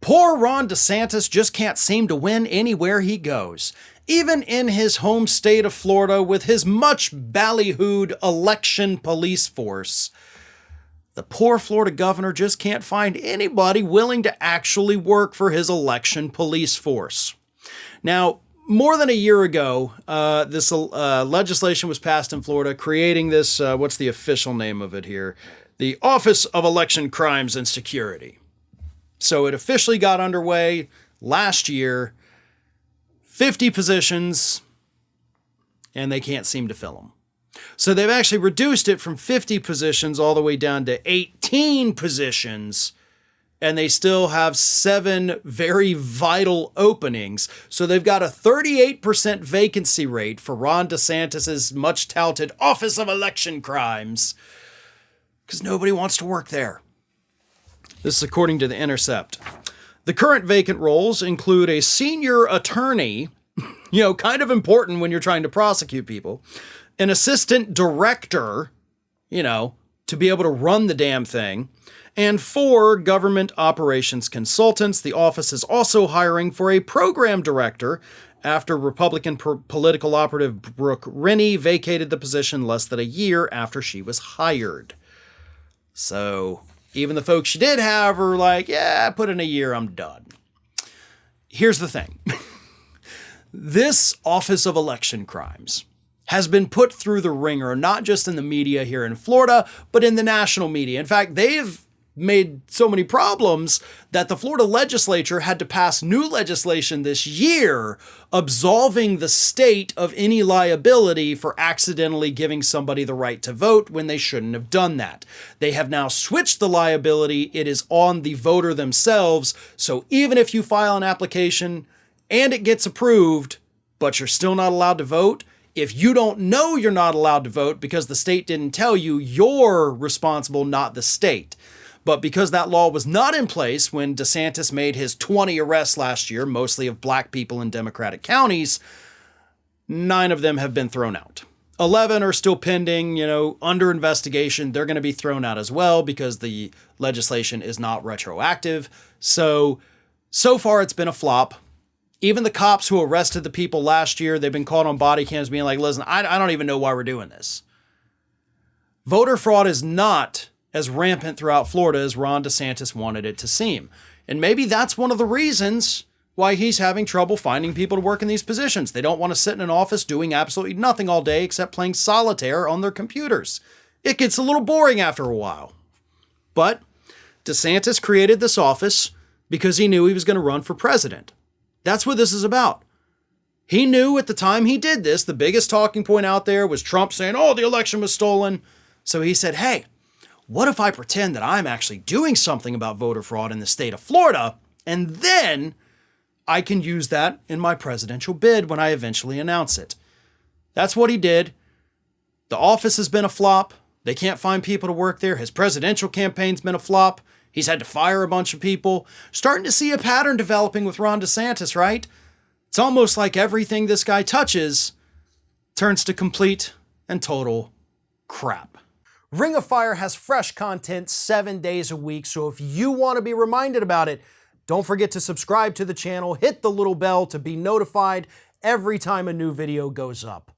Poor Ron DeSantis just can't seem to win anywhere he goes. Even in his home state of Florida with his much ballyhooed election police force, the poor Florida governor just can't find anybody willing to actually work for his election police force. Now, more than a year ago, this legislation was passed in Florida creating this, what's the official name of it here? The Office of Election Crimes and Security. So it officially got underway last year, 50 positions, and they can't seem to fill them. So they've actually reduced it from 50 positions all the way down to 18 positions, and they still have 7 very vital openings. So they've got a 38% vacancy rate for Ron DeSantis' much touted Office of Election Crimes, because nobody wants to work there. This is according to the Intercept. The current vacant roles include a senior attorney, kind of important when you're trying to prosecute people, an assistant director, to be able to run the damn thing, and 4 government operations consultants. The office is also hiring for a program director after Republican political operative Brooke Rennie vacated the position less than a year after she was hired. So even the folks she did have are like, yeah, put in a year, I'm done. Here's the thing. This Office of Election Crimes has been put through the ringer, not just in the media here in Florida, but in the national media. In fact, they've made so many problems that the Florida legislature had to pass new legislation this year absolving the state of any liability for accidentally giving somebody the right to vote when they shouldn't have done that. They have now switched the liability. It is on the voter themselves. So even if you file an application and it gets approved, but you're still not allowed to vote, if you don't know you're not allowed to vote because the state didn't tell you, you're responsible, not the state. But because that law was not in place when DeSantis made his 20 arrests last year, mostly of black people in Democratic counties, 9 of them have been thrown out. 11 are still pending, under investigation. They're going to be thrown out as well because the legislation is not retroactive. So far it's been a flop. Even the cops who arrested the people last year, they've been caught on body cams being like, listen, I don't even know why we're doing this. Voter fraud is not as rampant throughout Florida as Ron DeSantis wanted it to seem. And maybe that's one of the reasons why he's having trouble finding people to work in these positions. They don't want to sit in an office doing absolutely nothing all day except playing solitaire on their computers. It gets a little boring after a while. But DeSantis created this office because he knew he was going to run for president. That's what this is about. He knew at the time he did this, the biggest talking point out there was Trump saying, the election was stolen. So he said, hey, what if I pretend that I'm actually doing something about voter fraud in the state of Florida, and then I can use that in my presidential bid when I eventually announce it? That's what he did. The office has been a flop. They can't find people to work there. His presidential campaign's been a flop. He's had to fire a bunch of people. Starting to see a pattern developing with Ron DeSantis, right? It's almost like everything this guy touches turns to complete and total crap. Ring of Fire has fresh content 7 days a week, so if you want to be reminded about it, don't forget to subscribe to the channel, hit the little bell to be notified every time a new video goes up.